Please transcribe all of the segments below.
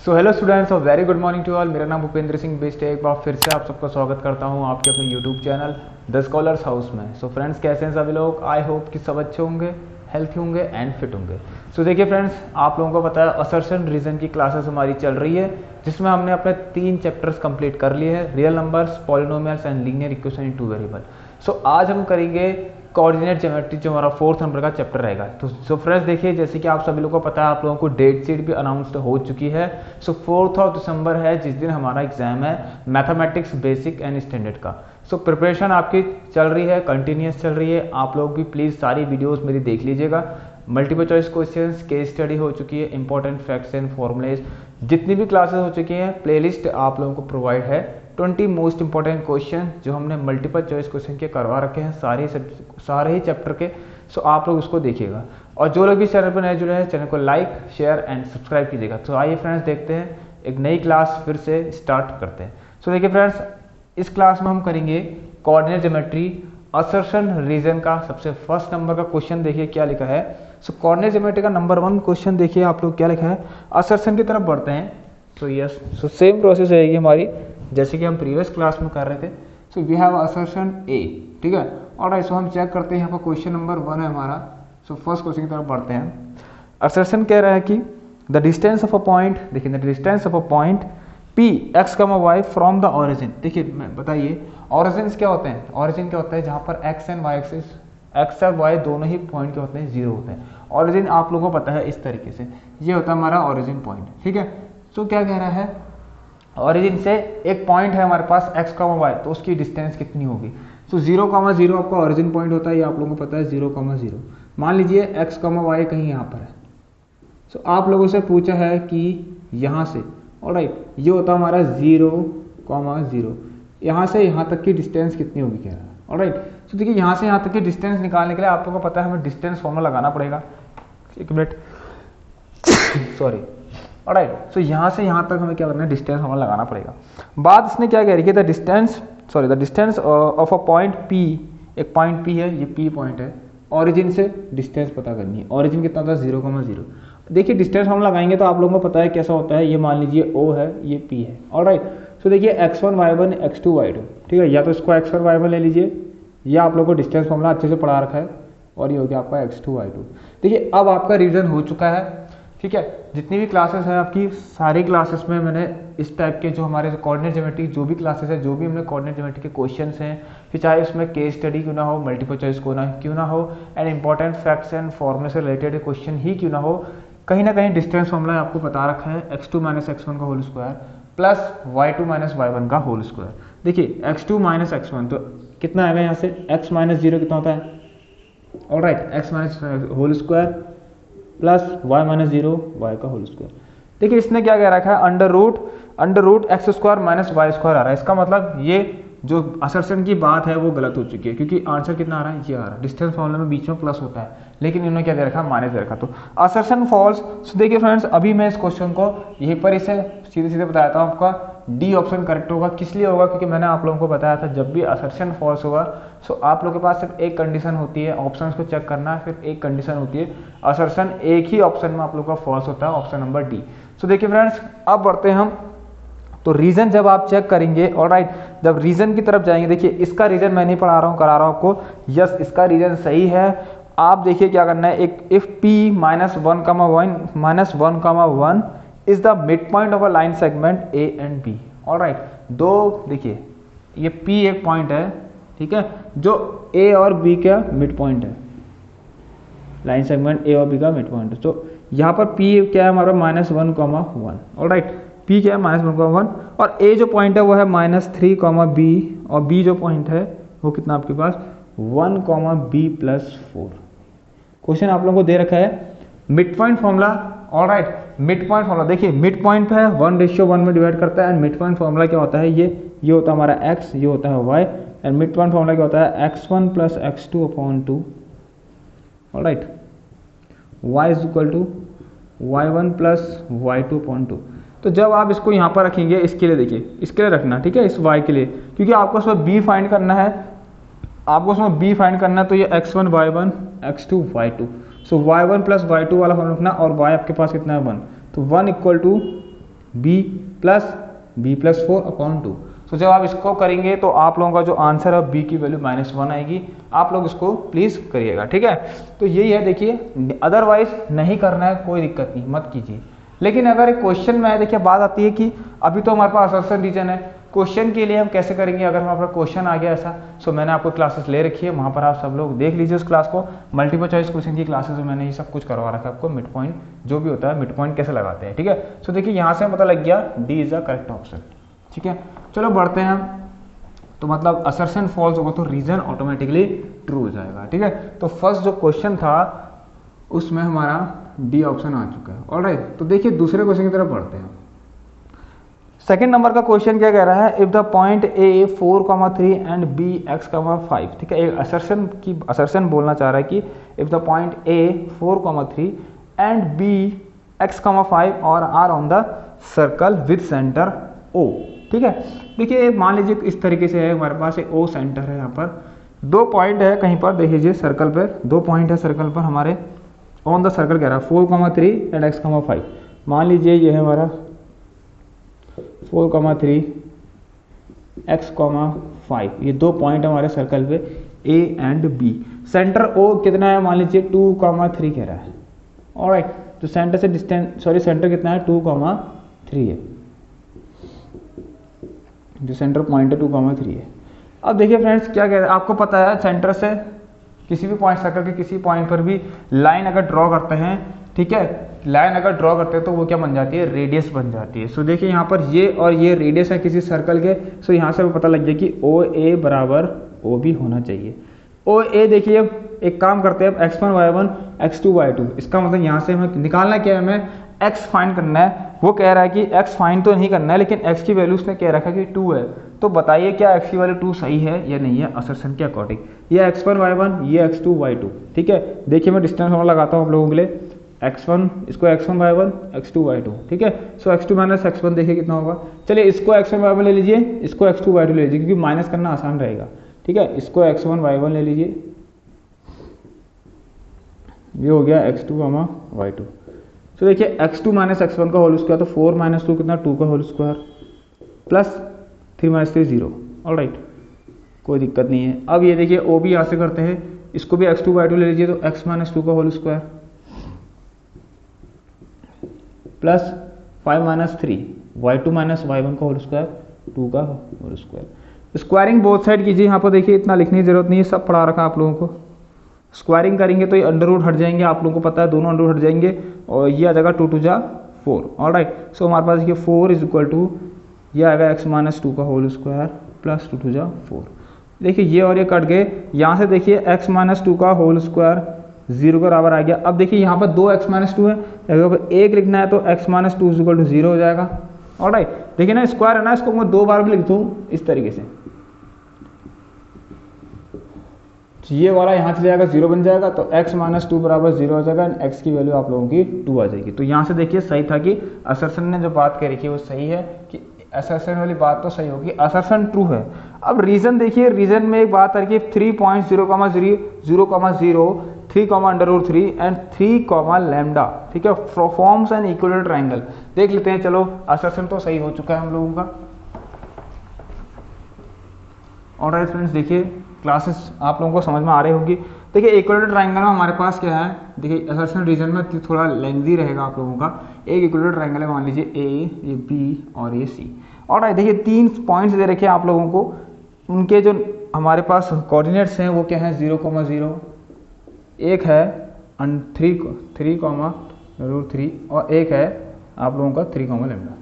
सो hello students और very good morning to all. मेरा नाम भूपेंद्र सिंह बेस्ट है। एक बार फिर से आप सबका स्वागत करता हूं आपके अपने YouTube channel the scholars house में। सो फ्रेंड्स, कैसे हैं सभी लोग? आई होप कि सब अच्छे होंगे, हेल्थी होंगे एंड फिट होंगे। सो देखिए फ्रेंड्स, आप लोगों को पता है असर्शन रीजन की क्लासेस हमारी चल रही है, जिसमें हमने अपने 3 चैप्टर्स कंप्लीट कर लिए हैं, real numbers, polynomials and linear equation in 2 variable. So आज हम करेंगे कोऑर्डिनेट ज्योमेट्री, जो हमारा 4th नंबर का चैप्टर रहेगा। तो सो फ्रेंड्स देखिए, जैसे कि आप सभी लोगों को पता है, आप लोगों को डेट शीट भी अनाउंस्ड हो चुकी है। सो 4th ऑफ दिसंबर है जिस दिन हमारा एग्जाम है मैथमेटिक्स बेसिक एंड स्टैंडर्ड का। सो प्रिपरेशन आपकी चल रही है, कंटिन्यूस चल रही है। आप लोग भी प्लीज़ सारी वीडियोस मेरी देख लीजिएगा। Multiple choice questions, case study हो चुकी है, इंपॉर्टेंट फैक्ट्स एंड फॉर्मुलेज, जितनी भी क्लासेस हो चुकी हैं, प्लेलिस्ट आप लोगों को प्रोवाइड है। 20 मोस्ट इंपॉर्टेंट क्वेश्चन जो हमने मल्टीपल चॉइस क्वेश्चन के करवा रखे हैं सारे ही चैप्टर के। सो आप लोग उसको देखिएगा, और जो लोग भी चैनल पर नए जुड़े हैं, चैनल को लाइक, शेयर एंड सब्सक्राइब कीजिएगा। तो आइए फ्रेंड्स, देखते हैं, एक नई क्लास फिर से स्टार्ट करते हैं। सो देखिए फ्रेंड्स, इस क्लास में हम करेंगे कोऑर्डिनेट ज्योमेट्री असर्शन रीजन का सबसे फर्स्ट नंबर का क्वेश्चन। देखिए क्या लिखा है। सो कोऑर्डिनेट ज्योमेट्री का नंबर 1 क्वेश्चन देखिए आप लोग क्या लिखा है। असर्शन की तरफ बढ़ते हैं। So yes, so same process रहेगी हमारी जैसे कि हम प्रीवियस क्लास में कर रहे थे। सो वी हैव असर्शन ए, ठीक है। और सो हम चेक करते हैं, यहाँ पर क्वेश्चन नंबर 1 है हमारा। सो फर्स्ट क्वेश्चन की तरफ बढ़ते हैं। असर्शन कह रहा है कि the distance of a point, देखिए the distance of a point P x comma y from the origin. देखिए बताइए ऑरिजिन क्या होते हैं। ऑरिजिन क्या होता है? जहाँ पर X and Y axis, X और वाई दोनों ही पॉइंट क्या होते हैं? 0 होते हैं। ऑरिजिन आप लोगों को पता है इस तरीके से, ये होता है हमारा ऑरिजिन पॉइंट, ठीक है। सो क्या कह रहा है, ऑरिजिन से एक पॉइंट है हमारे पास एक्स कमा वाई, तो उसकी डिस्टेंस कितनी होगी? सो 0,0 आपका ऑरिजिन पॉइंट होता है, ये आप लोगों को पता है 0,0। मान लीजिए एक्स कमा वाई कहीं यहाँ पर है। सो आप लोगों से पूछा है कि यहाँ से, ऑलराइट, ये होता है हमारा 0,0। यहाँ से यहाँ तक की डिस्टेंस कितनी होगी कह रहा है, ऑलराइट। तो देखिए यहाँ से यहाँ तक की डिस्टेंस निकालने के लिए आप लोगों को पता है हमें डिस्टेंस फॉर्मूला लगाना पड़ेगा। एक मिनट, सॉरी, ऑलराइट। सो यहाँ से यहाँ तक हमें क्या करना है? डिस्टेंस हमें लगाना पड़ेगा। बात इसने क्या कह रही है, the distance of a point P, एक पॉइंट पी है, ये पी पॉइंट है, ऑरिजिन से डिस्टेंस पता करनी है। ऑरिजिन कितना था? 0,0। देखिए डिस्टेंस हम लगाएंगे तो आप लोगों को पता है कैसा होता है। ये मान लीजिए O है, ये P है, ऑलराइट। सो देखिए x1 y1 x2 y2, ठीक है। या तो इसको x1 y1 ले लीजिए, या आप लोगों को डिस्टेंस फॉर्मूला अच्छे से पढ़ा रखा है, और ये हो गया आपका x2 y2। देखिए अब आपका रिवीजन हो चुका है, ठीक है। जितनी भी क्लासेस हैं आपकी, सारी क्लासेस में मैंने इस टाइप के जो हमारे कोऑर्डिनेट ज्योमेट्री जो भी क्लासेस है, जो भी हमने कोऑर्डिनेट ज्योमेट्री के क्वेश्चंस हैं, फिर चाहे उसमें केस स्टडी क्यों ना हो, मल्टीपल चॉइस क्यों ना हो, एंड इंपॉर्टेंट फैक्ट्स एंड फॉर्मूले से रिलेटेड क्वेश्चन ही क्यों ना हो, कहीं ना कहीं डिस्टेंस फॉर्मूला आपको बता रखा है x2 माइनस x1 का whole square plus y2 minus y1 का होल स्क्वायर। देखिए x2 माइनस x1 तो कितना आएगा यहाँ से? x माइनस 0 कितना होता है? Alright, x minus whole square plus y minus 0 y का होल स्क्वायर। देखिए इसने क्या कह रखा है? Under root x square minus y square आ रहा है। इसका मतलब ये जो असर्शन की बात है वो गलत हो चुकी है, क्योंकि आंसर कितना आ रहा है? ये आ रहा है। डिस्टेंस फॉर्मूले में बीच में प्लस होता है, लेकिन इन्होंने क्या दे रखा? माइनस दे रखा। तो असर्शन फॉल्स। सो देखिए फ्रेंड्स, अभी मैं इस क्वेश्चन को यहीं पर इसे सीधे सीधे बताया था आपका डी ऑप्शन करेक्ट होगा। किस लिए होगा? क्योंकि मैंने आप लोगों को बताया था जब भी असर्शन फॉल्स होगा, सो आप लोगों के पास सिर्फ एक कंडीशन होती है, ऑप्शन को चेक करना है, फिर एक कंडीशन होती है असर्शन, एक ही ऑप्शन में आप लोगों का फॉल्स होता है, ऑप्शन नंबर डी। सो देखिए फ्रेंड्स, अब बढ़ते हैं हम। तो रीजन जब आप चेक करेंगे, ऑलराइट, जब रीजन की तरफ जाएंगे, देखिए इसका रीजन मैं नहीं पढ़ा रहा हूँ, करा रहा हूँ आपको। यस, इसका रीजन सही है। आप देखिए क्या करना है, एक if p minus 1,1 is the mid point of a line segment a and b, alright. दो देखिए ये p एक पॉइंट है, ठीक है, जो a और b का मिड पॉइंट है, लाइन सेगमेंट a और b का मिड पॉइंट है। तो यहाँ पर p क्या है हमारा? -1,1, ऑलराइट। p क्या है? -1,1, और a जो पॉइंट है वो है -3,b, और b जो पॉइंट है वो कितना आपके पास? 1,b+4। क्वेश्चन आप लोगों को दे रखा है mid point formula, alright. Mid point formula देखिए, मिड पॉइंट है 1:1 में डिवाइड करता है, एंड मिड पॉइंट फॉर्मूला क्या होता है? ये होता है हमारा x, ये होता है y, and mid point formula क्या होता है? x1 + x2/2, alright. y is equal to y1 + y2/2। तो जब आप इसको यहाँ पर रखेंगे, इसके लिए देखिए, इसके लिए रखना, ठीक है, इस y के लिए, क्योंकि आपको उसमें b फाइंड करना है, तो ये x1 y1 x2 y2। सो y1 + y2 वाला फॉर्म रखना, और y आपके पास कितना है? 1। तो 1 = बी प्लस 4 अपॉन 2। तो जब आप इसको करेंगे तो आप लोगों का जो आंसर है बी की वैल्यू -1 आएगी। आप लोग इसको प्लीज़ करिएगा, ठीक है। तो यही है, देखिए अदरवाइज नहीं करना है कोई दिक्कत नहीं, मत कीजिए। लेकिन अगर एक क्वेश्चन में देखिए बात आती है कि अभी तो हमारे पास असर्शन रीजन है, क्वेश्चन के लिए हम कैसे करेंगे अगर हमारे पास क्वेश्चन आ गया ऐसा। सो मैंने आपको क्लासेस ले रखी है, वहाँ पर आप सब लोग देख लीजिए उस क्लास को। मल्टीपल चॉइस क्वेश्चन की क्लासेस में मैंने ये सब कुछ करवा रखा है आपको, मिड पॉइंट जो भी होता है मिड पॉइंट कैसे लगाते हैं, ठीक है। सो देखिए यहाँ से पता लग गया D is the correct option, ठीक है। चलो बढ़ते हैं हम। तो मतलब असर्शन फॉल्स होगा तो रीजन ऑटोमेटिकली ट्रू हो जाएगा, ठीक है। तो फर्स्ट जो क्वेश्चन था उसमें हमारा डी ऑप्शन आ चुका है, ऑलराइट। तो देखिए दूसरे क्वेश्चन की तरफ बढ़ते हैं। सेकंड नंबर का क्वेश्चन क्या कह रहा है, if the point A 4,3 and B x,5, ठीक है। एक असर्शन बोलना चाह रहा है कि if the point A 4,3 and B x,5 और are on the circle with centre O, ठीक है। देखिए मान लीजिए इस तरीके से है, हमारे पास एक ओ सेंटर है, यहाँ पर दो पॉइंट है कहीं पर, देख लीजिए सर्कल पर दो पॉइंट है सर्कल पर हमारे, ऑन द सर्कल कह रहा है 4,3 एंड x,5। मान लीजिए ये है हमारा 4,3 x,5, ये दो पॉइंट हमारे सर्कल पे A and B. Centre O कितना है, मान लीजिए 2,3 कह रहा है, ऑलराइट। तो सेंटर से डिस्टेंस सेंटर कितना है 2,3 है, जो सेंटर पॉइंट है 2,3 है। अब देखिए फ्रेंड्स क्या कह रहे हैं, आपको पता है सेंटर से किसी भी पॉइंट सर्कल के किसी पॉइंट पर भी लाइन अगर ड्रॉ करते हैं, ठीक है, लाइन अगर ड्रॉ करते हैं तो वो क्या बन जाती है, रेडियस बन जाती है। सो देखिए यहाँ पर ये और ये रेडियस है किसी सर्कल के। सो यहाँ से पता लग गया कि ओ ए बराबर ओ बी होना चाहिए। ओ ए देखिए अब एक काम करते हैं, अब x1 y1 x2 y2, इसका मतलब यहाँ से हमें निकालना क्या है, हमें x फाइंड करना है। वो कह रहा है कि x फाइंड तो नहीं करना है, लेकिन x की वैल्यू उसने कह रखा है कि 2 है। तो बताइए क्या x की वैल्यू 2 सही है या नहीं है असर्शन के अकॉर्डिंग। ये x1 y1, ये x2 y2, ठीक है। देखिए मैं डिस्टेंस वाला लगाता हूँ आप लोगों के लिए, x1 इसको x1 y1 x2 y2, ठीक है। सो x2 माइनस x1 देखिए कितना होगा। चलिए इसको x1 y1 ले लीजिए, इसको x2 y2 ले लीजिए, क्योंकि माइनस करना आसान रहेगा, ठीक है। इसको x1 y1 ले लीजिए, ये हो गया x2 y2। तो देखिए x2 माइनस x1 का होल स्क्वायर, तो 4 माइनस 2 कितना 2 का whole square, plus 3 minus 3 0, alright, कोई दिक्कत नहीं है। अब ये देखिए ओ भी यहाँ से करते हैं, इसको भी x2 y2 ले लीजिए, तो x माइनस 2 का whole square plus 5 minus 3 y2 minus y1 का होल स्क्वायर 2 का whole square. Squaring both side कीजिए। यहाँ पर देखिए इतना लिखने की जरूरत नहीं है, सब पढ़ा रखा आप लोगों को। स्क्वायरिंग करेंगे तो ये अंडर रूट हट जाएंगे, आप लोगों को पता है दोनों अंडर रूट हट जाएंगे, और ये आ जाएगा 2 2 जा 4, ऑलराइट। सो हमारे पास देखिए 4 इज इक्वल टू ये आएगा x माइनस 2 का होल स्क्वायर प्लस 2 2 जा 4। देखिए ये और ये कट गए, यहाँ से देखिए x माइनस 2 का होल स्क्वायर 0 के बराबर आ गया। अब देखिए यहाँ पर 2 x माइनस 2 है, अगर एक लिखना है तो x minus 2 is equal to 0 हो जाएगा, ऑलराइट। देखिए ना स्क्वायर है ना, इसको मैं 2 बार भी लिख दूँ इस तरीके से, ये वाला यहाँ चले जाएगा 0 बन जाएगा, तो x माइनस 2 बराबर 0 हो जाएगा, एंड x की वैल्यू आप लोगों की 2 आ जाएगी। तो यहाँ से देखिए सही था कि असर्शन ने जो बात कह रखी है वो सही है, कि असर्शन वाली बात तो सही होगी, असर्शन ट्रू है। अब रीजन देखिए, रीजन में एक बात है कि 3.0,0, 0,0, 3, √3 एंड 3, लैम्डा, ठीक है, फॉर्म्स एन इक्विलेटरल ट्रायंगल। देख लेते हैं, चलो असर्शन तो सही हो चुका है हम लोगों का। ऑलराइट फ्रेंड्स, देखिए क्लासेस आप लोगों को समझ में आ रही होगी। देखिए इक्विलेटरल ट्रायंगल में हमारे पास क्या है, देखिए असर्शन रीजन में थोड़ा लेंथी रहेगा आप लोगों का। एक इक्विलेटरल ट्रायंगल है, मान लीजिए ए, ये बी और ये सी, ऑलराइट। देखिए 3 पॉइंट्स दे रखे हैं आप लोगों को, उनके जो हमारे पास कोऑर्डिनेट्स हैं वो क्या है 0,0, एक है 3,√3 और एक है आप लोगों का 3, लैम्डा।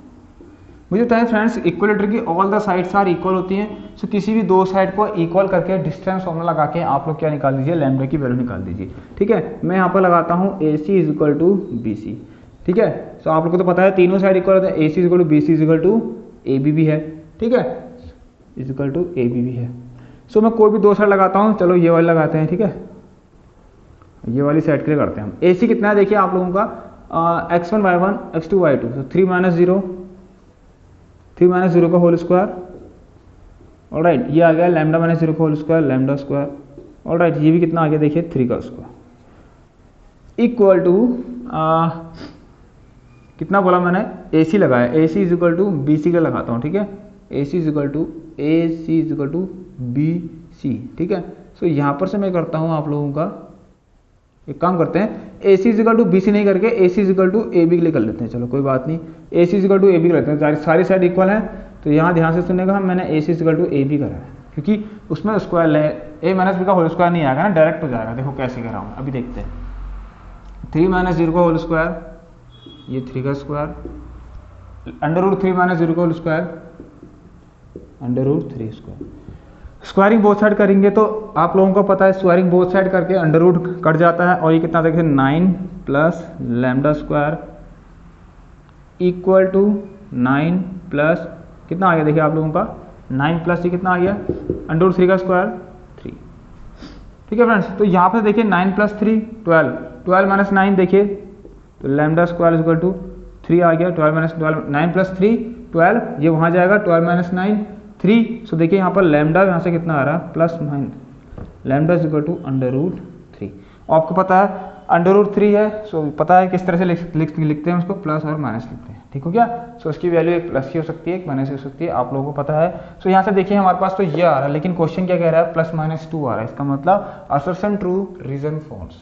मुझे बताएं फ्रेंड्स, इक्विलेटर की all the sides are equal होती हैं। सो किसी भी दो साइड को इक्वल करके डिस्टेंस फॉर्मूला लगा के आप लोग क्या निकाल दीजिए, लैम्डा की वैल्यू निकाल दीजिए, ठीक है। मैं यहाँ पर लगाता हूँ AC is equal to BC, ठीक है। सो आप लोग को तो पता है तीनों साइड इक्वल होते हैं, AC is equal to BC is equal to AB भी है, ठीक है, इज इक्वल टू AB भी है। सो मैं कोई भी दो साइड लगाता हूँ, चलो ये वाली लगाते हैं, ठीक है, ये वाली साइड के लिए करते हैं हम। AC कितना है देखिए आप लोगों का x1 y1 x2 y2, तो 3 माइनस 0 का होल स्क्वायर, ऑलराइट। ये आ गया लैम्डा माइनस 0 का whole square, lambda square, alright. ये भी कितना आ गया देखिए 3 का स्क्वायर, इक्वल टू कितना बोला मैंने, ए सी लगाया, A C is equal to B C का लगाता हूँ, ठीक है, A C is equal to B C, ठीक है। सो यहाँ पर से मैं करता हूँ आप लोगों का एक काम करते हैं, ए सी इजिकल टू बी सी नहीं करके ए सी इजिकल टू ए बी के लिए कर लेते हैं, चलो कोई बात नहीं, ए सी इजिकल टू ए बी कर लेते हैं, सारी साइड इक्वल है। तो यहाँ ध्यान से सुनेगा, मैंने A C is equal to A B करा है क्योंकि उसमें स्क्वायर है, ए माइनस बी का होल स्क्वायर नहीं आएगा ना, डायरेक्ट हो जाएगा। देखो कैसे कर रहा हूँ, अभी देखते हैं। 3 माइनस 0 का होल स्क्वायर, ये 3 का स्क्वायर, अंडर रूट 3 माइनस 0 का whole square, under root 3 square. Squaring both side करेंगे तो आप लोगों को पता है स्क्वायरिंग बोथ साइड करके अंडर रूट कट जाता है, और ये कितना देखिए 9 plus lambda square equal to 9 plus कितना आ गया, देखिए आप लोगों का 9 प्लस ये कितना आ गया, अंडर रूट 3 का स्क्वायर 3, ठीक है फ्रेंड्स। तो यहाँ पे देखिए 9 प्लस 3 12, 12 माइनस 9 देखिए तो लैम्डा स्क्वायर इक्वल टू 3 आ गया, 12 माइनस 12, 9 प्लस 3 12, ये वहाँ जाएगा 12 माइनस 9 3। सो देखिए यहाँ पर लैम्डा यहाँ से कितना आ रहा है plus 9, lambda is equal to under root 3। आपको पता है अंडर रूट 3 है, सो पता है किस तरह से लिखते हैं उसको, प्लस और माइनस लिखते हैं, ठीक हो गया। सो उसकी वैल्यू एक प्लस की हो सकती है, एक माइनस की हो सकती है, आप लोगों को पता है। सो यहाँ से देखिए हमारे पास तो ये आ रहा है, लेकिन क्वेश्चन क्या कह रहा है, प्लस माइनस 2 आ रहा है, इसका मतलब assertion true reason false.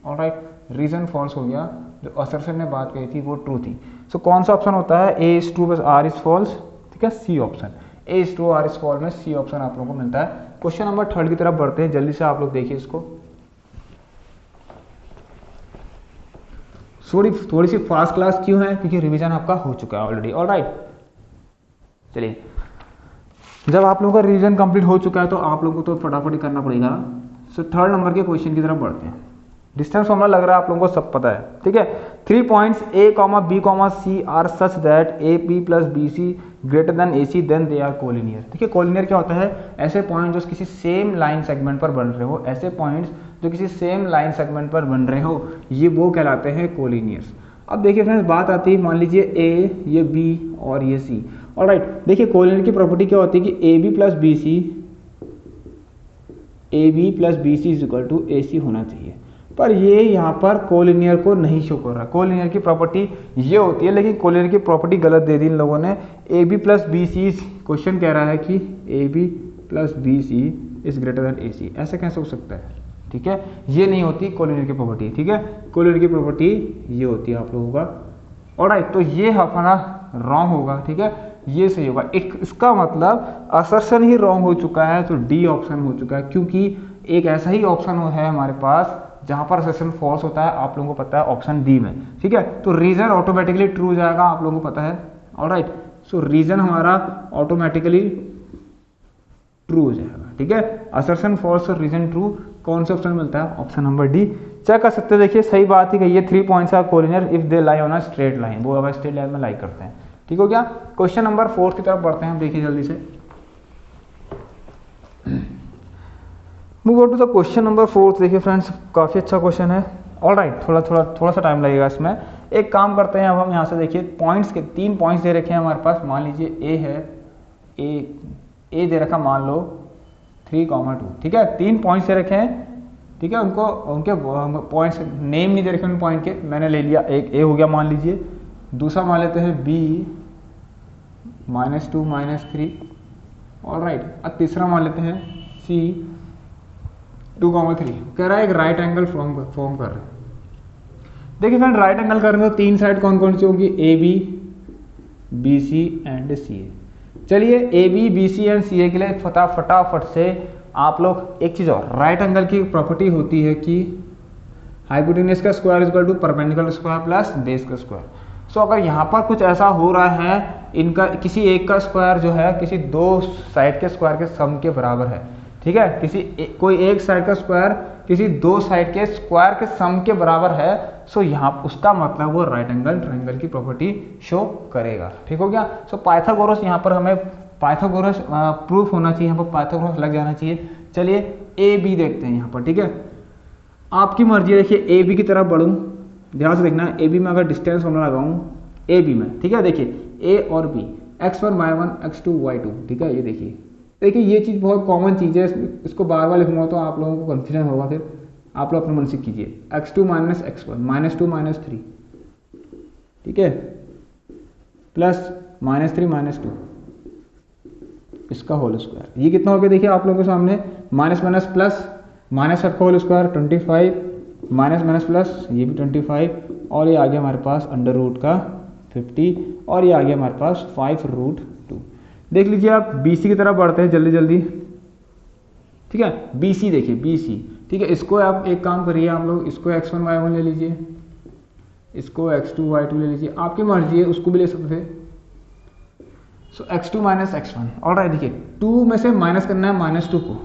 Alright, reason false हो गया, जो असर्शन ने बात कही थी वो ट्रू थी। सो कौन सा ऑप्शन होता है, ए इज ट्रू बस आर इज फॉल्स, ठीक है, C option, A is true R is false में सी ऑप्शन आप लोगों को मिलता है। क्वेश्चन नंबर 3 की तरफ बढ़ते हैं, जल्दी से आप लोग देखिए इसको, थोड़ी सी फास्ट क्लास क्यों है, क्योंकि रिवीजन आपका हो चुका है ऑलरेडी। ऑलराइट, चलिए जब आप लोगों का रिवीजन कंप्लीट हो चुका है तो आप लोगों को तो फटाफट ही करना पड़ेगा। सो 3rd नंबर के क्वेश्चन की तरफ बढ़ते हैं। डिस्टेंस फॉर्मूला लग रहा है आप लोगों को सब पता है, ठीक है। 3 points A comma B comma C are such that A B plus B C greater than A C then they are collinear. देखिए कोलिनियर क्या होता है, ऐसे पॉइंट जो किसी सेम लाइन सेगमेंट पर बन रहे हो, ऐसे पॉइंट्स जो किसी सेम लाइन सेगमेंट पर बन रहे हो, ये वो कहलाते हैं कोलिनियर्स। अब देखिए फ्रेंड्स बात आती है, मान लीजिए ए, ये बी और ये सी। ऑलराइट, देखिए कोलिनियर की प्रॉपर्टी क्या होती है कि A B plus B C is equal to A C होना चाहिए, पर ये यहाँ पर कोलिनियर को नहीं शो कर रहा। कोलिनियर की प्रॉपर्टी ये होती है, लेकिन कोलिनियर की प्रॉपर्टी गलत दे दी इन लोगों ने। A B plus B C, question कह रहा है कि A B plus B C is greater than A C, ऐसे कैसे हो सकता है, ठीक है। ये नहीं होती कोलिनियर की प्रॉपर्टी, ठीक है, कोलिनियर की प्रॉपर्टी ये होती है आप लोगों का। ऑलराइट, तो ये हमारा रॉन्ग होगा, ठीक है, ये सही होगा। इसका मतलब असर्शन ही रॉन्ग हो चुका है, तो डी ऑप्शन हो चुका है, क्योंकि एक ऐसा ही ऑप्शन है हमारे पास जहां पर असर्शन फॉल्स होता है, आप लोगों को पता है ऑप्शन डी में, ठीक है। तो रीजन ऑटोमेटिकली ट्रू हो जाएगा, आप लोगों को पता है। ऑलराइट, सो रीजन हमारा ऑटोमेटिकली ट्रू हो जाएगा, ठीक है। असर्शन फॉल्स और रीजन ट्रू, कौन सा ऑप्शन मिलता है, ऑप्शन नंबर डी। चेक कर सकते हैं, देखिए सही बात ही कही है, 3 points are collinear if they lie on a straight line, वो अब स्ट्रेट लाइन में लाई करते हैं, ठीक हो गया। क्वेश्चन नंबर 4 की तरफ बढ़ते हैं हम, देखिए जल्दी से। Move on to the question number 4। देखिए फ्रेंड्स काफी अच्छा क्वेश्चन है। ऑलराइट, थोड़ा सा टाइम लगेगा इसमें। एक काम करते हैं, अब हम यहाँ से देखिए पॉइंट्स के 3 पॉइंट्स दे रखे हैं हमारे पास। मान लीजिए ए है, ए दे रखा मान लो 3,2, ठीक है। 3 पॉइंट्स दे रखे हैं, ठीक है, उनके पॉइंट्स नेम नहीं दे रखे उन पॉइंट के, मैंने ले लिया। एक ए हो गया मान लीजिए, दूसरा मान लेते हैं बी -2 -3, ऑलराइट। अब तीसरा मान लेते हैं सी 2,3। कह रहा है एक राइट एंगल फॉर्म कर रहे हैं। देखिए फ्रेंड, राइट एंगल करेंगे तो 3 साइड कौन कौन सी होगी, A B, B C and C A. चलिए A B, B C and C A के लिए फटाफट से आप लोग एक चीज और, राइट एंगल की प्रॉपर्टी होती है कि हाइपोटेन्यूज का square equal to perpendicular square plus base का स्क्वायर। सो अगर यहाँ पर कुछ ऐसा हो रहा है, इनका किसी एक का स्क्वायर जो है किसी 2 साइड के स्क्वायर के सम के बराबर है, ठीक है, कोई एक साइड का स्क्वायर किसी 2 साइड के स्क्वायर के सम के बराबर है, सो यहाँ उसका मतलब वो राइट एंगल ट्रायंगल की प्रॉपर्टी शो करेगा, ठीक हो गया। सो पाइथागोरस, यहाँ पर हमें पाइथागोरस प्रूफ होना चाहिए, यहाँ पर पाइथागोरस लग जाना चाहिए। चलिए ए बी देखते हैं यहाँ पर, ठीक है, आपकी मर्जी। देखिए ए बी की तरफ बढ़ूँ, ध्यान से देखना, ए बी में अगर डिस्टेंस फॉर्मूला लगाऊं ए बी में, ठीक है, देखिए ए और B, x1 y1 x2 y2, ठीक है। ये देखिए ये चीज़ बहुत कॉमन चीज़ है, इसको बार बार लिखूंगा तो आप लोगों को कन्फ्यूजन होगा, फिर आप लोग अपने मन से कीजिए। x2 - x1 -2 - 3, ठीक है, प्लस -3 -2 इसका होल स्क्वायर। ये कितना हो गया देखिए आप लोगों के सामने, माइनस माइनस प्लस, माइनस का whole square 25, minus minus plus ये भी 25, और ये आ गया हमारे पास अंडर रूट का 50, और ये आ गया हमारे पास 5√2। देख लीजिए आप BC की तरफ बढ़ते हैं जल्दी जल्दी, ठीक है। BC देखिए, BC, ठीक है। इसको आप एक काम करिए, आप लोग इसको x1 y1 ले लीजिए, इसको x2 y2 ले लीजिए, आपकी मर्जी है, उसको भी ले सकते थे। सो x2 माइनस x1, और राइट देखिए 2 में से माइनस करना है -2 को,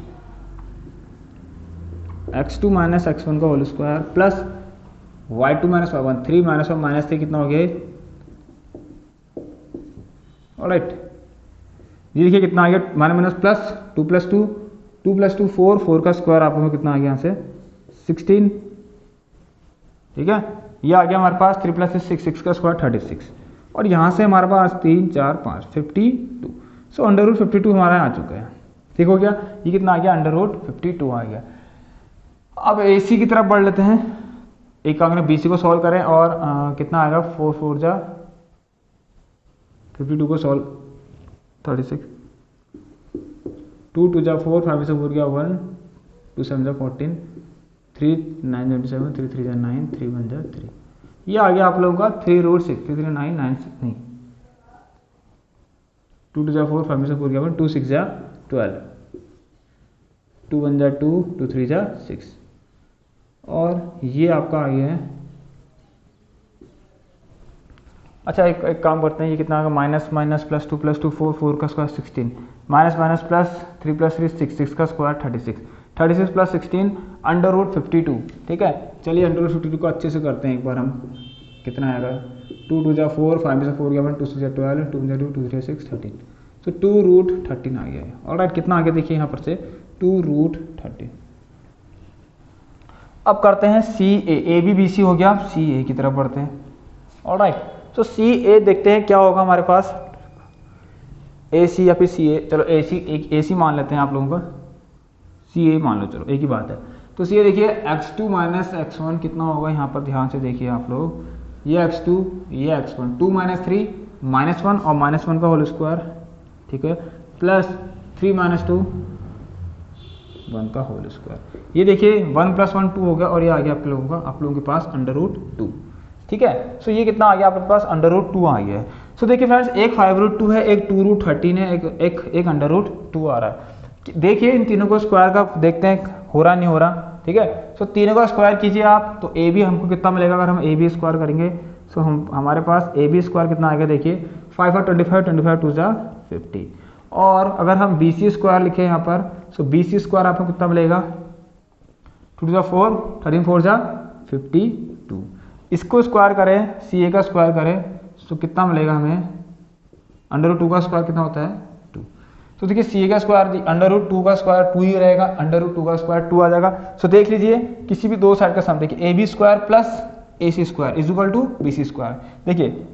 x2 माइनस x1 का whole square plus y2 minus y1, 3 minus 1 minus 3 कितना हो गया, ऑलराइट। ये देखिए कितना आ गया, माइनस प्लस 2 + 2, 2 + 2 4, 4 का स्क्वायर आप लोगों को कितना आ गया यहाँ से 16, ठीक है। ये आ गया हमारे पास 3 + 6, 6 का स्क्वायर 36, और यहाँ से हमारे पास 3 4 5 52। सो √52 हमारा आ चुका है, ठीक हो गया। ये कितना आ गया, √52 आ गया। अब AC की तरफ बढ़ लेते हैं, एक काम करें BC को सॉल्व करें, और कितना आएगा 4 4 जा 52 को सॉल्व 36, 2 2 जा 4, 5 से 4 गया 1, 2 7 जा 14, 3 9 27, 3 3 जा 9, 3 1 जा 3। ये आ गया आप लोगों का 3√6, 3 3 9 9 6 नहीं, 2 2 जा 4, 5 से 4 गया 1, 2 6 जा 12, 2 1 जा 2, 2 3 जा 6, और ये आपका आ गया है। अच्छा एक काम करते हैं, ये कितना आएगा, माइनस माइनस प्लस 2 + 2 4, 4 का स्क्वायर 16, माइनस माइनस प्लस 3 + 3 6, 6 का स्क्वायर 36, 36 + 16 √52, ठीक है। चलिए √52 को अच्छे से करते हैं एक बार हम, कितना आएगा, 2 2 जा 4, 5 से 4 गया 1, 2 6 जा 12, 2 जा 2, 2 3 6 13, तो 2√13 आ गया है। ऑलराइट, कितना आ गया देखिए यहाँ पर से 2√13। अब करते हैं CA, ABBC हो गया, अब CA की तरफ बढ़ते हैं। ऑलराइट, तो CA देखते हैं क्या होगा हमारे पास, AC या फिर CA, चलो AC मान लेते हैं आप लोगों का, CA मान लो, चलो एक ही बात है। तो CA देखिए x2 माइनस x1 कितना होगा, यहाँ पर ध्यान से देखिए आप लोग, ये x2 ये x1, 2 - 3 -1 और -1 का होल स्क्वायर, ठीक है, प्लस 3 - 2 1 का होल स्क्वायर। ये देखिए 1 + 1 2 हो गया, और ये आ गया आप लोगों के पास √2, ठीक है। सो ये कितना आ गया आपके पास, √2 आ गया है। सो देखिए फ्रेंड्स, एक 5√2 है, एक 2√13 है, एक √2 आ रहा है। देखिए इन तीनों को स्क्वायर का देखते हैं हो रहा नहीं हो रहा, ठीक है। सो तीनों का स्क्वायर कीजिए आप, तो AB हमको कितना मिलेगा, अगर हम AB स्क्वायर करेंगे, सो हमारे पास AB स्क्वायर कितना आएगा देखिए, 5 और 25, 25 2 जा 50, और अगर हम BC स्क्वायर लिखे यहाँ पर, सो BC स्क्वायर आपको कितना मिलेगा, 2 जा 4, 13 4 जा 52। इसको स्क्वायर करें, CA का स्क्वायर करें, तो कितना मिलेगा हमें, √2 का स्क्वायर कितना होता है 2। तो देखिए CA का स्क्वायर, √2 का स्क्वायर 2 ही रहेगा, √2 का स्क्वायर 2 आ जाएगा। सो देख लीजिए किसी भी दो साइड का सम, देखिए AB square plus AC square = BC square. देखिए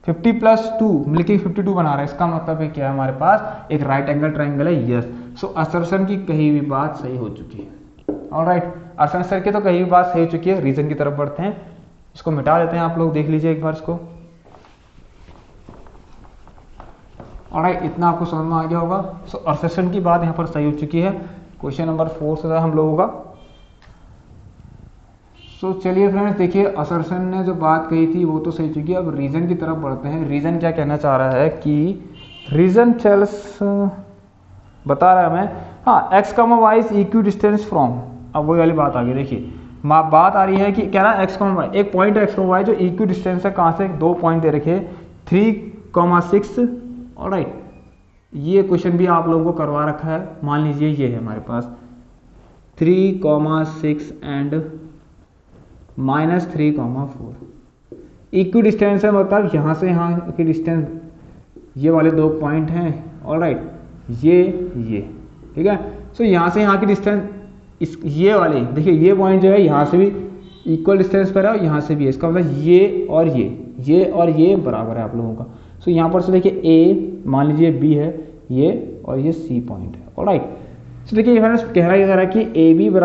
50 + 2 मिलकर 52 बना रहा है, इसका मतलब है क्या है, हमारे पास एक राइट एंगल ट्राइंगल है, यस। सो असर्शन की कही भी बात सही हो चुकी है। ऑलराइट, असर्शन की तो कही भी बात सही हो चुकी है। रीजन की तरफ बढ़ते हैं, इसको मिटा लेते हैं, आप लोग देख लीजिए एक बार इसको। ऑलराइट, इतना आपको समझ में आ गया होगा। सो असर्शन की बात यहाँ पर सही हो चुकी है। क्वेश्चन नंबर 4 से था हम लोगों का। सो चलिए फ्रेंड्स, देखिए असर्शन ने जो बात कही थी वो तो सही चुकी है। अब रीजन की तरफ बढ़ते हैं। रीजन क्या कहना चाह रहा है कि रीजन चेल्स बता रहा है हमें, हाँ, x, y is equi distance from. अब वही वाली बात आ गई, देखिए बात आ रही है कि कह रहा है x, y, एक पॉइंट है x, y जो इक्वी डिस्टेंस है, कहाँ से, 2 पॉइंट दे रखे 3,6। ऑलराइट, ये क्वेश्चन भी आप लोगों को करवा रखा है। मान लीजिए ये है हमारे पास 3,6 एंड -3,4 इक्वी डिस्टेंस है, मतलब यहाँ से यहाँ की डिस्टेंस, ये वाले 2 पॉइंट हैं। ऑलराइट, ये ठीक है। सो यहाँ से यहाँ की डिस्टेंस, इस ये वाले देखिए, ये पॉइंट जो है यहाँ से भी इक्वल डिस्टेंस पर है, और यहाँ से भी है। इसका मतलब ये और ये बराबर है आप लोगों का। सो यहाँ पर से देखिए A मान लीजिए B है ये, और ये C पॉइंट है। ऑलराइट, सो देखिए फ्रेंड्स कह रहा है कि AB =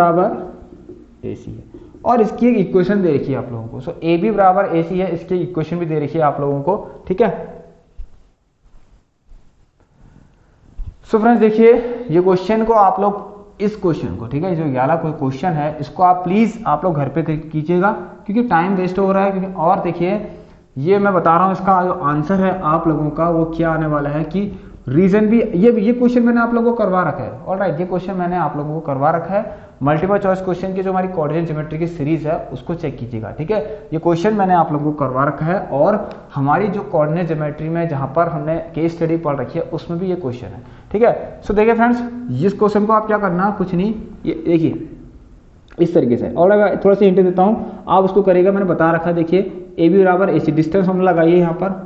AC है। और इसकी एक इक्वेशन दे रखी है आप लोगों को। सो ए बी बराबर ए सी है, इसकी इक्वेशन भी दे रखी है आप लोगों को, ठीक है। सो फ्रेंड्स देखिए ये क्वेश्चन को आप लोग, इस क्वेश्चन को, ठीक है, जो वाला कोई क्वेश्चन है इसको आप प्लीज आप लोग घर पे कीजिएगा क्योंकि टाइम वेस्ट हो रहा है। क्योंकि और देखिए ये मैं बता रहा हूँ इसका जो आंसर है आप लोगों का वो क्या आने वाला है कि रीजन भी, ये क्वेश्चन मैंने आप लोगों को करवा रखा है। ऑलराइट, ये क्वेश्चन मैंने आप लोगों को करवा रखा है। मल्टीपल चॉइस क्वेश्चन की जो हमारी कोऑर्डिनेट ज्योमेट्री की सीरीज है उसको चेक कीजिएगा, ठीक है। ये क्वेश्चन मैंने आप लोगों को करवा रखा है और हमारी जो कोऑर्डिनेट ज्योमेट्री में जहां पर हमने केस स्टडी पढ़ रखी है उसमें भी ये क्वेश्चन है, ठीक है। सो देखिए फ्रेंड्स, इस क्वेश्चन को आप क्या करना, कुछ नहीं, ये देखिए इस तरीके से, और अगर थोड़ा सा हिंट देता हूँ आप उसको करेगा, मैंने बता रखा है। देखिए ए बी बराबर ए सी, डिस्टेंस हम लगाइए यहाँ पर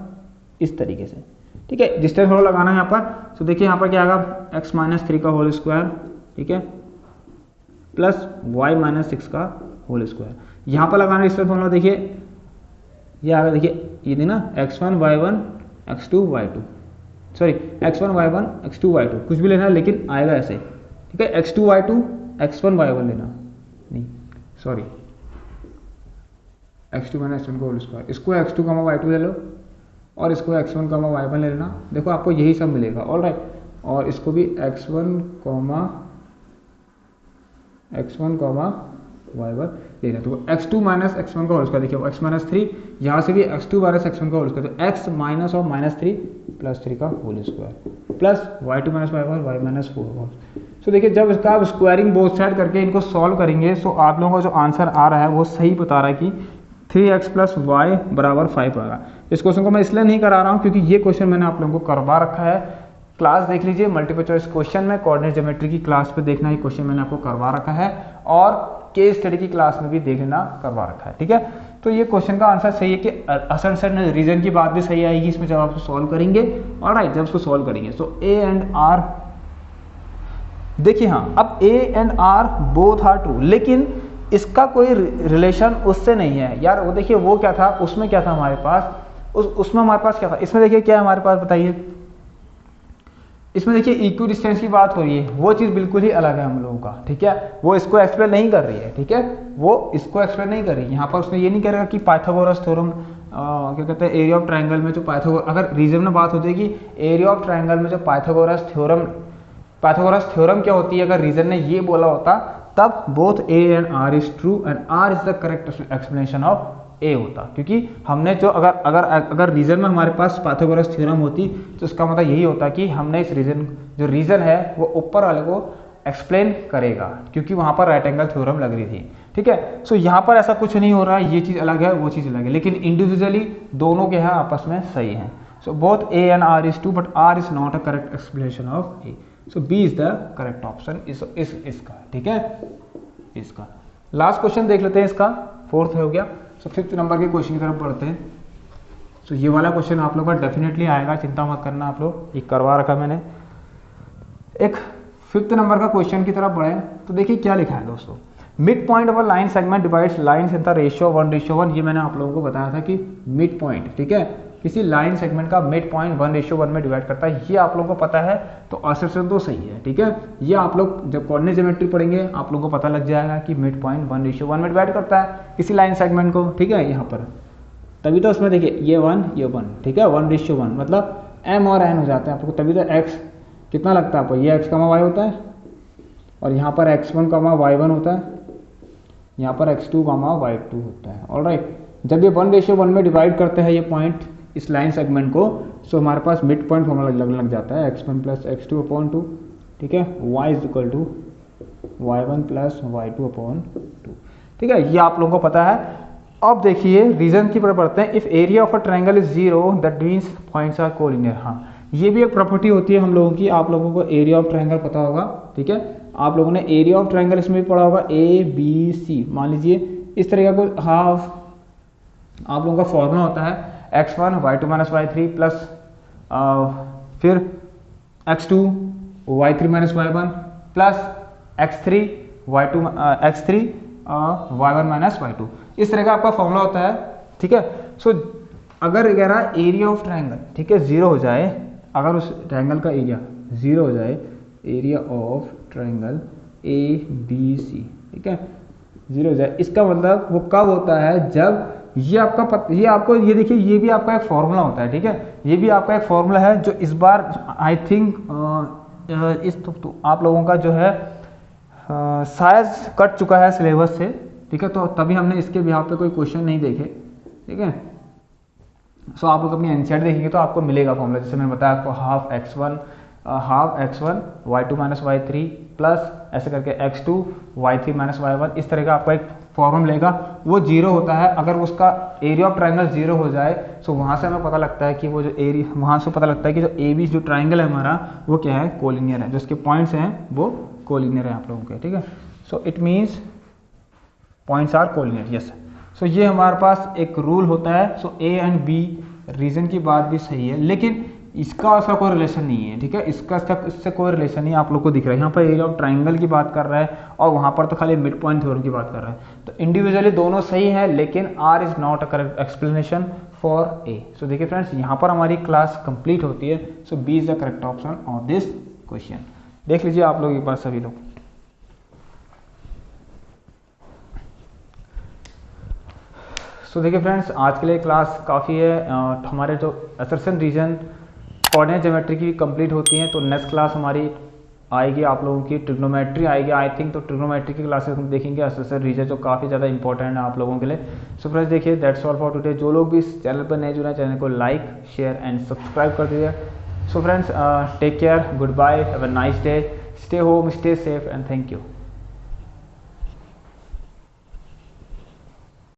इस तरीके से, ठीक है, डिस्टेंस थोड़ा लगाना है यहाँ पर। तो देखिए यहाँ पर क्या आएगा, एक्स माइनस 3 का होल स्क्वायर, ठीक है, प्लस वाई माइनस 6 का होल स्क्वायर। यहाँ पर लगाना डिस्टेंस फॉर्मूला, देखिए ये आएगा, देखिए ये थी ना x1 y1 x2 y2, sorry x1 y1 x2 y2, कुछ भी लेना है लेकिन आएगा ऐसे, ठीक है, x2 y2 x1 y1 लेना नहीं, सॉरी x2 माइनस x1 का होल स्क्वायर, इसको x2 y2 ले लो और इसको x1 y1 ले लेना, देखो आपको यही सब मिलेगा। ऑलराइट, और इसको भी x1 y1 लेना, तो x2 माइनस x1 का होल स्क्वायर, देखिए x माइनस 3, यहाँ से भी x2 माइनस x1 का होल स्क्वायर, तो x माइनस और माइनस 3 प्लस 3 का whole square plus y2 minus y1 y minus 4। तो देखिए जब इसका आप स्क्वायरिंग बोथ साइड करके इनको सॉल्व करेंगे तो आप लोगों का जो आंसर आ रहा है वो सही बता रहा है कि 3x प्लस वाई बराबर 5 आएगा। इस क्वेश्चन को मैं इसलिए नहीं करा रहा हूँ क्योंकि ये क्वेश्चन मैंने आप लोगों को करवा रखा है। क्लास देख लीजिए, मल्टीपल चॉइस क्वेश्चन में कोऑर्डिनेट ज्योमेट्री की क्लास पे देखना, ये क्वेश्चन मैंने आपको करवा रखा है और केस स्टडी की क्लास में भी देखना करवा रखा है, ठीक है। तो ये क्वेश्चन का आंसर सही है कि असम्पशन रीजन की बात भी सही आएगी इसमें जब आप सॉल्व करेंगे। ऑलराइट, जब उसको सॉल्व करेंगे सो ए एंड आर, देखिए हाँ, अब A and R both are true, लेकिन इसका कोई रिलेशन उससे नहीं है यार। वो देखिए वो क्या था, उसमें क्या था हमारे पास, उसमें हमारे पास क्या था, इसमें देखिए क्या है हमारे पास, बताइए। इसमें देखिए इक्वी डिस्टेंस की बात हो रही है, वो चीज बिल्कुल ही अलग है हम लोगों का, ठीक है। वो इसको एक्सप्लेन नहीं कर रही है, ठीक है, वो इसको एक्सप्लेन नहीं कर रही है। यहाँ पर उसने ये नहीं करेगा कि पाइथागोरस थ्योरम क्या कहते हैं, एरिया ऑफ ट्रायंगल में जो पाइथागोरस, अगर रीजन में बात हो जाएगी एरिया ऑफ ट्रायंगल में जो पाइथागोरस थ्योरम क्या होती है, अगर रीजन ने ये बोला होता तब both A and R is true and R is the correct explanation of A होता। क्योंकि हमने जो अगर रीजन में हमारे पास पाइथागोरस थ्योरम होती तो इसका मतलब यही होता कि हमने इस रीजन है वो ऊपर वाले को एक्सप्लेन करेगा, क्योंकि वहां पर राइट एंगल थ्योरम लग रही थी, ठीक है। सो यहाँ पर ऐसा कुछ नहीं हो रहा है, ये चीज अलग है वो चीज अलग है, लेकिन इंडिविजुअली दोनों के यहाँ आपस में सही है। So both A and R is true but R is not a correct explanation of A. So B is the correct option इसका, ठीक है। इसका लास्ट क्वेश्चन देख लेते हैं, इसका फोर्थ हो गया। सो फिफ्थ नंबर के क्वेश्चन की तरफ बढ़ते हैं। सो ये वाला क्वेश्चन आप लोग का डेफिनेटली आएगा, चिंता मत करना आप लोग, ये करवा रखा मैंने। एक फिफ्थ नंबर का क्वेश्चन की तरफ बढ़े तो देखिए क्या लिखा है दोस्तों, mid point of a line segment divides lines in the ratio 1:1। ये मैंने आप लोगों को बताया था कि मिड पॉइंट, ठीक है, किसी लाइन सेगमेंट का मिड पॉइंट 1:1 में डिवाइड करता है, ये आप लोगों को पता है तो असर्शन तो सही है, ठीक है। ये आप लोग जब कोऑर्डिनेट ज्योमेट्री पढ़ेंगे आप लोगों को पता लग जाएगा कि मिड पॉइंट 1:1 में डिवाइड करता है किसी लाइन सेगमेंट को, ठीक है। यहाँ पर तभी तो उसमें देखिए ये 1, ठीक है, 1:1 मतलब m और n हो जाते हैं आपको, तभी तो x कितना लगता है आपको, ये x, y होता है और यहाँ पर x1, y1 होता है, यहाँ पर x2, y2 होता है। ऑलराइट, जब ये 1:1 में डिवाइड करते हैं ये पॉइंट इस लाइन सेगमेंट को, सो हमारे पास मिड पॉइंट फॉर्मूला लग जाता है x1 प्लस x2/2, ठीक है, y is equal to y1 plus y2/2, ठीक है। ये आप लोगों को पता है। अब देखिए रीजन की तरफ बढ़ते हैं। If area of a triangle is 0 that means points are collinear. हाँ, ये भी एक प्रॉपर्टी होती है हम लोगों की, आप लोगों को एरिया ऑफ ट्रायंगल पता होगा, ठीक है। आप लोगों ने एरिया ऑफ ट्रायंगल इसमें भी पढ़ा होगा, A-B-C। मान लीजिए इस तरह का कोई हाफ आप लोगों का फॉर्मूला होता है x1 y2 minus y3 plus फिर x2 y3 minus y1 plus x3 y1 minus y2, इस तरह का आपका फॉर्मूला होता है, ठीक है। सो अगर एरिया ऑफ ट्रायंगल, ठीक है, 0 हो जाए, अगर उस ट्रायंगल का एरिया 0 हो जाए, एरिया ऑफ ट्रायंगल ABC, ठीक है, जीरो हो जाए, इसका मतलब वो कब होता है, जब ये आपका ये आपको ये देखिए, ये भी आपका एक फॉर्मूला होता है, ठीक है, ये भी आपका एक फॉर्मूला है जो इस बार आई थिंक तो आप लोगों का जो है शायद कट चुका है सिलेबस से, ठीक है, तो तभी हमने इसके बिहाफ पे कोई क्वेश्चन नहीं देखे, ठीक है। सो आप लोग अपनी एनसीईआरटी देखेंगे तो आपको मिलेगा फॉर्मूला, जैसे मैंने बताया आपको half x1 y2 minus y3 plus ऐसे करके x2 y3 माइनस y1, इस तरह का आपका एक फॉर्मूला मिलेगा। वो जीरो होता है, अगर उसका एरिया ऑफ ट्राइंगल जीरो हो जाए तो वहाँ से हमें पता लगता है कि वो जो एरिया, वहाँ से पता लगता है कि जो ए बी जो ट्राइंगल है हमारा वो क्या है, कोलिनियर है, जो उसके पॉइंट्स हैं वो कोलिनियर है आप लोगों के, ठीक है। So it means points are collinear, yes. So ये हमारे पास एक रूल होता है। So A and B reason की बात भी सही है, लेकिन इसका उसका कोई रिलेशन नहीं है, ठीक है, इससे कोई रिलेशन नहीं आप लोग को दिख रहा है। यहाँ पर एरिया ऑफ ट्राइंगल की बात कर रहा है और वहाँ पर तो खाली मिड पॉइंट थ्योरम की बात कर रहा है। तो इंडिविजुअली दोनों सही है, लेकिन R is not a correct explanation for A. So देखिए फ्रेंड्स, यहाँ पर हमारी क्लास कंप्लीट होती है। So B is the correct option on this question. देख लीजिए आप लोग एक बार सभी लोग। सो देखिए फ्रेंड्स, आज के लिए क्लास काफ़ी है। हमारे जो असर्शन रीजन कोऑर्डिनेट ज्योमेट्री की कंप्लीट होती हैं, तो नेक्स्ट क्लास हमारी आएगी आप लोगों की ट्रिग्नोमेट्री आएगी आई थिंक। तो ट्रिग्नोमेट्री की क्लासेस हम देखेंगे, असर्शन रीजन जो काफ़ी ज़्यादा इंपॉर्टेंट है आप लोगों के लिए। सो फ्रेंड्स देखिए, दैट्स ऑल फॉर टुडे। जो लोग भी इस चैनल पर नए जुड़े हैं, चैनल को लाइक शेयर एंड सब्सक्राइब कर दीजिए। So friends take care, goodbye, have a nice day, stay home, stay safe and thank you.